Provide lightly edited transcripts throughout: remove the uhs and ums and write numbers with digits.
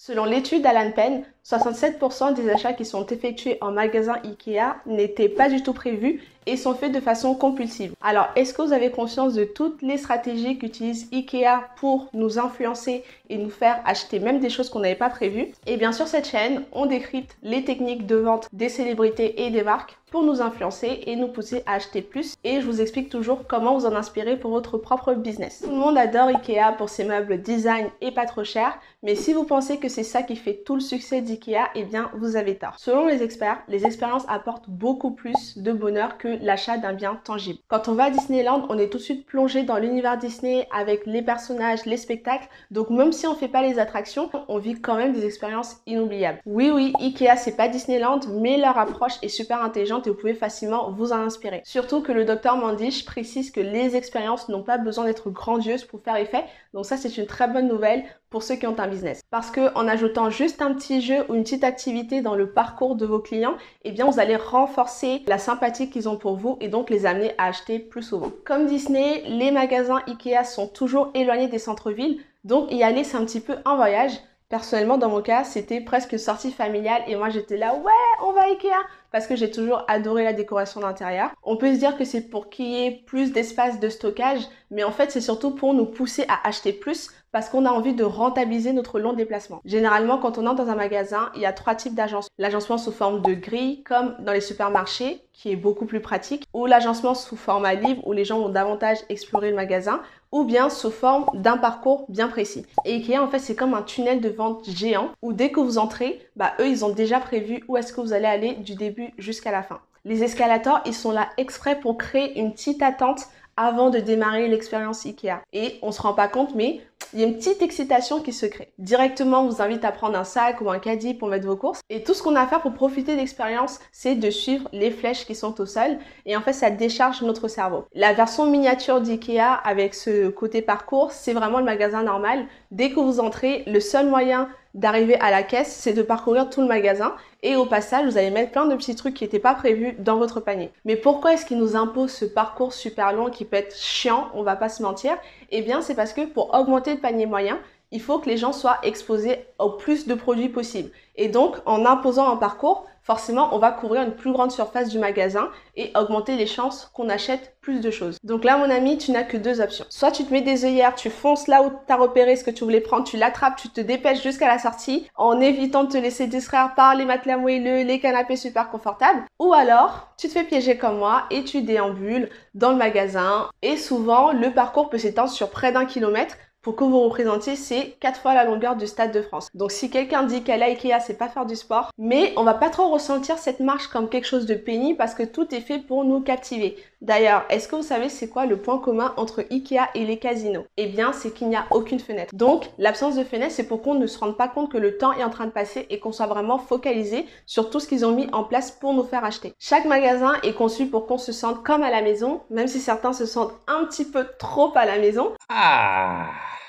Selon l'étude Alan Penn, 67% des achats qui sont effectués en magasin IKEA n'étaient pas du tout prévus et sont faits de façon compulsive. Alors, est-ce que vous avez conscience de toutes les stratégies qu'utilise IKEA pour nous influencer et nous faire acheter même des choses qu'on n'avait pas prévues? Et bien sur cette chaîne, on décrypte les techniques de vente des célébrités et des marques pour nous influencer et nous pousser à acheter plus. Et je vous explique toujours comment vous en inspirer pour votre propre business. Tout le monde adore IKEA pour ses meubles design et pas trop chers, mais si vous pensez que c'est ça qui fait tout le succès d'IKEA, eh bien vous avez tort. Selon les experts, les expériences apportent beaucoup plus de bonheur que l'achat d'un bien tangible. Quand on va à Disneyland, on est tout de suite plongé dans l'univers Disney avec les personnages, les spectacles. Donc même si on fait pas les attractions, on vit quand même des expériences inoubliables. Oui, IKEA c'est pas Disneyland, mais leur approche est super intelligente et vous pouvez facilement vous en inspirer. Surtout que le docteur Mandish précise que les expériences n'ont pas besoin d'être grandioses pour faire effet. Donc ça c'est une très bonne nouvelle pour ceux qui ont un business. Parce que en ajoutant juste un petit jeu ou une petite activité dans le parcours de vos clients, eh bien vous allez renforcer la sympathie qu'ils ont pour vous et donc les amener à acheter plus souvent. Comme Disney, les magasins IKEA sont toujours éloignés des centres-villes, donc y aller c'est un petit peu un voyage. Personnellement, dans mon cas, c'était presque une sortie familiale et moi j'étais là, ouais, on va à Ikea parce que j'ai toujours adoré la décoration d'intérieur. On peut se dire que c'est pour qu'il y ait plus d'espace de stockage, mais en fait c'est surtout pour nous pousser à acheter plus parce qu'on a envie de rentabiliser notre long déplacement. Généralement, quand on entre dans un magasin, il y a 3 types d'agencement. L'agencement sous forme de grille, comme dans les supermarchés, qui est beaucoup plus pratique, ou l'agencement sous format livre, où les gens vont davantage explorer le magasin, ou bien sous forme d'un parcours bien précis. Et Ikea, en fait, c'est comme un tunnel de vente géant, où dès que vous entrez, eux, ils ont déjà prévu où est-ce que vous allez aller du début jusqu'à la fin. Les escalators, ils sont là exprès pour créer une petite attente avant de démarrer l'expérience IKEA. Et on se rend pas compte, mais il y a une petite excitation qui se crée. Directement, on vous invite à prendre un sac ou un caddie pour mettre vos courses. Et tout ce qu'on a à faire pour profiter de l'expérience, c'est de suivre les flèches qui sont au sol. Et en fait, ça décharge notre cerveau. La version miniature d'IKEA avec ce côté parcours, c'est vraiment le magasin normal. Dès que vous entrez, le seul moyen d'arriver à la caisse, c'est de parcourir tout le magasin et au passage, vous allez mettre plein de petits trucs qui n'étaient pas prévus dans votre panier. Mais pourquoi est-ce qu'ils nous imposent ce parcours super long qui peut être chiant, on va pas se mentir? Eh bien, c'est parce que pour augmenter le panier moyen, il faut que les gens soient exposés au plus de produits possible. Et donc, en imposant un parcours, forcément, on va couvrir une plus grande surface du magasin et augmenter les chances qu'on achète plus de choses. Donc là, mon ami, tu n'as que deux options. Soit tu te mets des œillères, tu fonces là où tu as repéré ce que tu voulais prendre, tu l'attrapes, tu te dépêches jusqu'à la sortie en évitant de te laisser distraire par les matelas moelleux, les canapés super confortables. Ou alors, tu te fais piéger comme moi et tu déambules dans le magasin. Et souvent, le parcours peut s'étendre sur près d'1 kilomètre. Pour que vous représentiez, c'est 4 fois la longueur du Stade de France. Donc si quelqu'un dit qu'aller à Ikea, c'est pas faire du sport, mais on va pas trop ressentir cette marche comme quelque chose de pénible parce que tout est fait pour nous captiver. D'ailleurs, est-ce que vous savez c'est quoi le point commun entre Ikea et les casinos? Eh bien, c'est qu'il n'y a aucune fenêtre. Donc, l'absence de fenêtre, c'est pour qu'on ne se rende pas compte que le temps est en train de passer et qu'on soit vraiment focalisé sur tout ce qu'ils ont mis en place pour nous faire acheter. Chaque magasin est conçu pour qu'on se sente comme à la maison, même si certains se sentent un petit peu trop à la maison.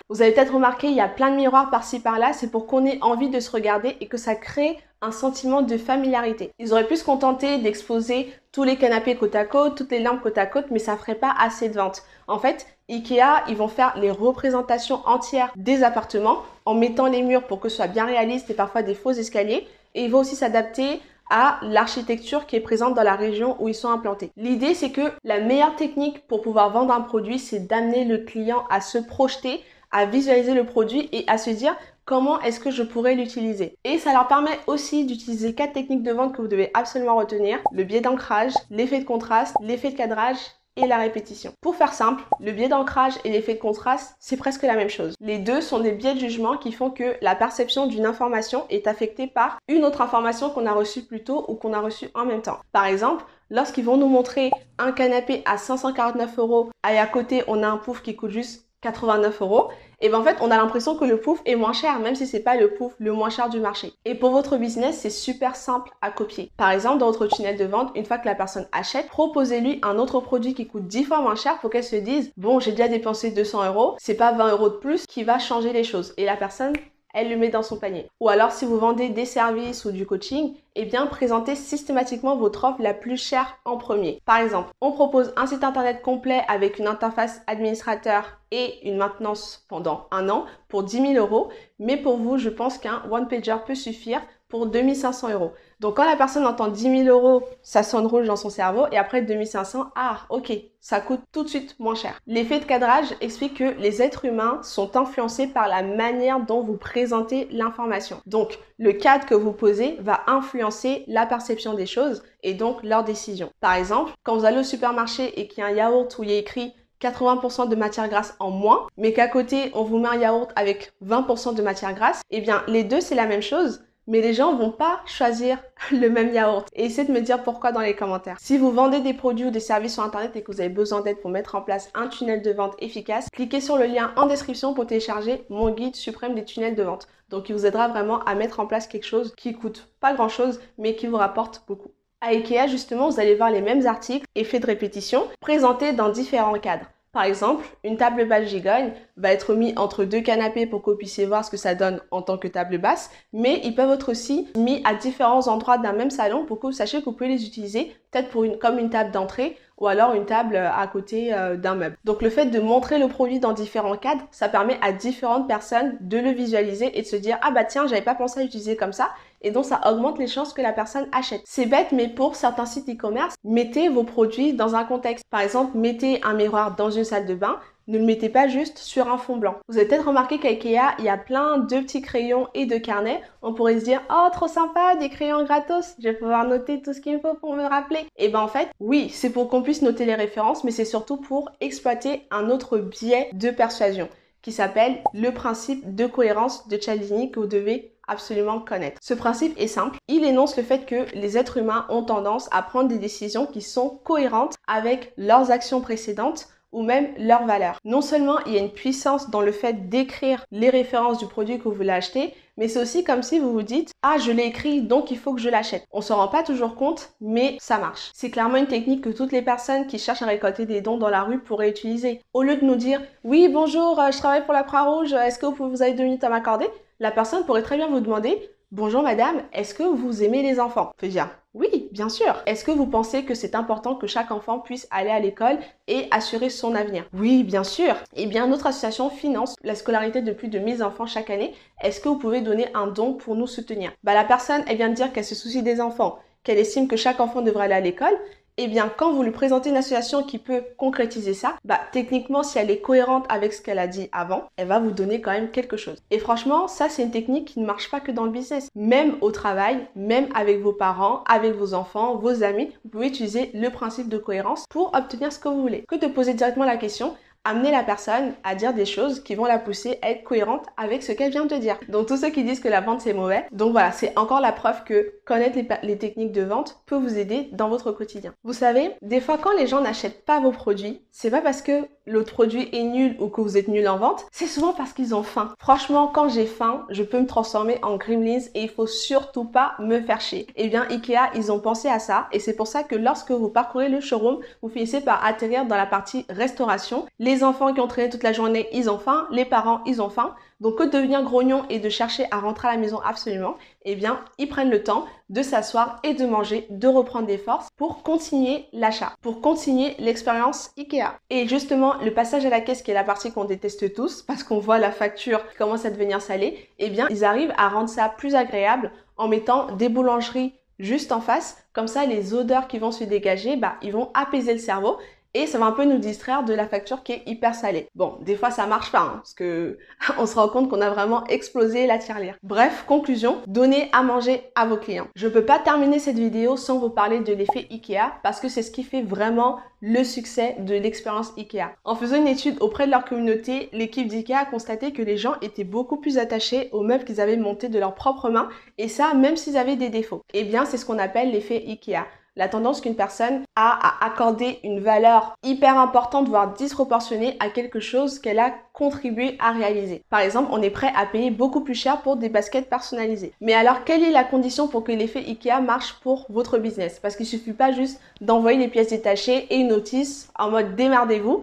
Vous avez peut-être remarqué, il y a plein de miroirs par-ci par-là, c'est pour qu'on ait envie de se regarder et que ça crée un sentiment de familiarité. Ils auraient pu se contenter d'exposer tous les canapés côte à côte, toutes les lampes côte à côte, mais ça ferait pas assez de ventes. En fait, Ikea, ils vont faire les représentations entières des appartements en mettant les murs pour que ce soit bien réaliste et parfois des faux escaliers. Et ils vont aussi s'adapter à l'architecture qui est présente dans la région où ils sont implantés. L'idée, c'est que la meilleure technique pour pouvoir vendre un produit, c'est d'amener le client à se projeter, à visualiser le produit et à se dire comment est-ce que je pourrais l'utiliser. Et ça leur permet aussi d'utiliser 4 techniques de vente que vous devez absolument retenir: le biais d'ancrage, l'effet de contraste, l'effet de cadrage et la répétition. Pour faire simple, le biais d'ancrage et l'effet de contraste, c'est presque la même chose. Les deux sont des biais de jugement qui font que la perception d'une information est affectée par une autre information qu'on a reçue plus tôt ou qu'on a reçue en même temps. Par exemple, lorsqu'ils vont nous montrer un canapé à 549 € et à côté on a un pouf qui coûte juste 89 €, et bien en fait on a l'impression que le pouf est moins cher, même si c'est pas le pouf le moins cher du marché. Et pour votre business, c'est super simple à copier. Par exemple, dans votre tunnel de vente, une fois que la personne achète, proposez-lui un autre produit qui coûte 10 fois moins cher pour qu'elle se dise bon, j'ai déjà dépensé 200 €, c'est pas 20 € de plus qui va changer les choses. Et la personne, elle le met dans son panier. Ou alors si vous vendez des services ou du coaching, eh bien présentez systématiquement votre offre la plus chère en premier. Par exemple, on propose un site internet complet avec une interface administrateur et une maintenance pendant 1 an pour 10 000 €. Mais pour vous, je pense qu'un one-pager peut suffire pour 2 500 €. Donc quand la personne entend 10 000 €, ça sonne rouge dans son cerveau et après 2 500, ah ok, ça coûte tout de suite moins cher. L'effet de cadrage explique que les êtres humains sont influencés par la manière dont vous présentez l'information. Donc le cadre que vous posez va influencer la perception des choses et donc leur décision. Par exemple, quand vous allez au supermarché et qu'il y a un yaourt où il y a écrit 80% de matière grasse en moins, mais qu'à côté on vous met un yaourt avec 20% de matière grasse, eh bien les deux c'est la même chose. Mais les gens vont pas choisir le même yaourt. Et essayez de me dire pourquoi dans les commentaires. Si vous vendez des produits ou des services sur internet et que vous avez besoin d'aide pour mettre en place un tunnel de vente efficace, cliquez sur le lien en description pour télécharger mon guide suprême des tunnels de vente. Donc il vous aidera vraiment à mettre en place quelque chose qui coûte pas grand chose mais qui vous rapporte beaucoup. À Ikea justement, vous allez voir les mêmes articles, effets de répétition, présentés dans différents cadres. Par exemple, une table basse gigogne va être mise entre 2 canapés pour que vous puissiez voir ce que ça donne en tant que table basse, mais ils peuvent être aussi mis à différents endroits d'un même salon pour que vous sachiez que vous pouvez les utiliser peut-être comme une table d'entrée ou alors une table à côté d'un meuble. Donc le fait de montrer le produit dans différents cadres, ça permet à différentes personnes de le visualiser et de se dire « Ah bah tiens, j'avais pas pensé à l'utiliser comme ça ». Et donc, ça augmente les chances que la personne achète. C'est bête, mais pour certains sites e-commerce, mettez vos produits dans un contexte. Par exemple, mettez un miroir dans une salle de bain. Ne le mettez pas juste sur un fond blanc. Vous avez peut-être remarqué qu'à Ikea, il y a plein de petits crayons et de carnets. On pourrait se dire « Oh, trop sympa, des crayons gratos, je vais pouvoir noter tout ce qu'il me faut pour me rappeler. » Et ben en fait, oui, c'est pour qu'on puisse noter les références, mais c'est surtout pour exploiter un autre biais de persuasion qui s'appelle le principe de cohérence de Cialdini que vous devez absolument connaître. Ce principe est simple. Il énonce le fait que les êtres humains ont tendance à prendre des décisions qui sont cohérentes avec leurs actions précédentes ou même leurs valeurs. Non seulement il y a une puissance dans le fait d'écrire les références du produit que vous voulez acheter, mais c'est aussi comme si vous vous dites « Ah, je l'ai écrit, donc il faut que je l'achète ». On s'en rend pas toujours compte, mais ça marche. C'est clairement une technique que toutes les personnes qui cherchent à récolter des dons dans la rue pourraient utiliser. Au lieu de nous dire « Oui, bonjour, je travaille pour la Croix-Rouge, est-ce que vous avez 2 minutes à m'accorder ?» La personne pourrait très bien vous demander « Bonjour madame, est-ce que vous aimez les enfants ?» Faut dire « Oui, bien sûr. Est-ce que vous pensez que c'est important que chaque enfant puisse aller à l'école et assurer son avenir ?» Oui, bien sûr. Eh bien, notre association finance la scolarité de plus de 1000 enfants chaque année. Est-ce que vous pouvez donner un don pour nous soutenir? La personne, elle vient de dire qu'elle se soucie des enfants, qu'elle estime que chaque enfant devrait aller à l'école. Eh bien, quand vous lui présentez une association qui peut concrétiser ça, techniquement, si elle est cohérente avec ce qu'elle a dit avant, elle va vous donner quand même quelque chose. Et franchement, ça, c'est une technique qui ne marche pas que dans le business. Même au travail, même avec vos parents, avec vos enfants, vos amis, vous pouvez utiliser le principe de cohérence pour obtenir ce que vous voulez. Que de poser directement la question, amener la personne à dire des choses qui vont la pousser à être cohérente avec ce qu'elle vient de dire. Donc tous ceux qui disent que la vente c'est mauvais, donc voilà, c'est encore la preuve que connaître les techniques de vente peut vous aider dans votre quotidien. Vous savez, des fois quand les gens n'achètent pas vos produits, c'est pas parce que l'autre produit est nul ou que vous êtes nul en vente, c'est souvent parce qu'ils ont faim. Franchement, quand j'ai faim, je peux me transformer en Gremlins et il faut surtout pas me faire chier. Eh bien, Ikea, ils ont pensé à ça et c'est pour ça que lorsque vous parcourez le showroom, vous finissez par atterrir dans la partie restauration. Les enfants qui ont traîné toute la journée, ils ont faim. Les parents, ils ont faim. Donc, que de devenir grognon et de chercher à rentrer à la maison absolument, eh bien, ils prennent le temps de s'asseoir et de manger, de reprendre des forces pour continuer l'achat, pour continuer l'expérience Ikea. Et justement, le passage à la caisse, qui est la partie qu'on déteste tous, parce qu'on voit la facture qui commence à devenir salée, eh bien, ils arrivent à rendre ça plus agréable en mettant des boulangeries juste en face. Comme ça, les odeurs qui vont se dégager, ils vont apaiser le cerveau. Et ça va un peu nous distraire de la facture qui est hyper salée. Bon, des fois ça marche pas, parce que on se rend compte qu'on a vraiment explosé la tirelire. Bref, conclusion, donnez à manger à vos clients. Je peux pas terminer cette vidéo sans vous parler de l'effet Ikea, parce que c'est ce qui fait vraiment le succès de l'expérience Ikea. En faisant une étude auprès de leur communauté, l'équipe d'Ikea a constaté que les gens étaient beaucoup plus attachés aux meubles qu'ils avaient montés de leurs propres mains, et ça même s'ils avaient des défauts. Eh bien, c'est ce qu'on appelle l'effet Ikea. La tendance qu'une personne a à accorder une valeur hyper importante, voire disproportionnée à quelque chose qu'elle a contribué à réaliser. Par exemple, on est prêt à payer beaucoup plus cher pour des baskets personnalisées. Mais alors, quelle est la condition pour que l'effet Ikea marche pour votre business? Parce qu'il suffit pas juste d'envoyer les pièces détachées et une notice en mode démerdez-vous.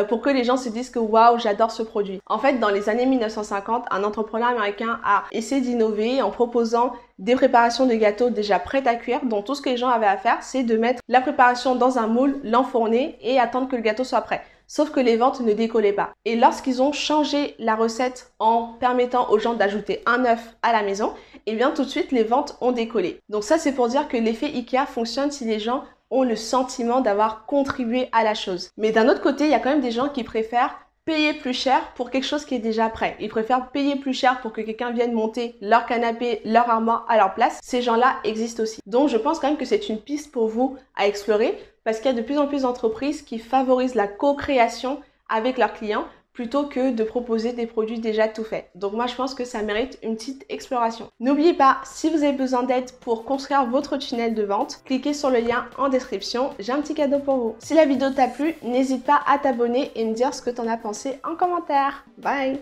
pour que les gens se disent que waouh, j'adore ce produit. En fait, dans les années 1950, un entrepreneur américain a essayé d'innover en proposant des préparations de gâteaux déjà prêtes à cuire, dont tout ce que les gens avaient à faire, c'est de mettre la préparation dans un moule, l'enfourner et attendre que le gâteau soit prêt. Sauf que les ventes ne décollaient pas. Et lorsqu'ils ont changé la recette en permettant aux gens d'ajouter un œuf à la maison, et bien tout de suite les ventes ont décollé. Donc ça, c'est pour dire que l'effet IKEA fonctionne si les gens ont le sentiment d'avoir contribué à la chose. Mais d'un autre côté, il y a quand même des gens qui préfèrent payer plus cher pour quelque chose qui est déjà prêt. Ils préfèrent payer plus cher pour que quelqu'un vienne monter leur canapé, leur armoire à leur place. Ces gens-là existent aussi. Donc je pense quand même que c'est une piste pour vous à explorer parce qu'il y a de plus en plus d'entreprises qui favorisent la co-création avec leurs clients plutôt que de proposer des produits déjà tout faits. Donc moi je pense que ça mérite une petite exploration. N'oubliez pas, si vous avez besoin d'aide pour construire votre tunnel de vente, cliquez sur le lien en description, j'ai un petit cadeau pour vous. Si la vidéo t'a plu, n'hésite pas à t'abonner et me dire ce que t'en as pensé en commentaire. Bye!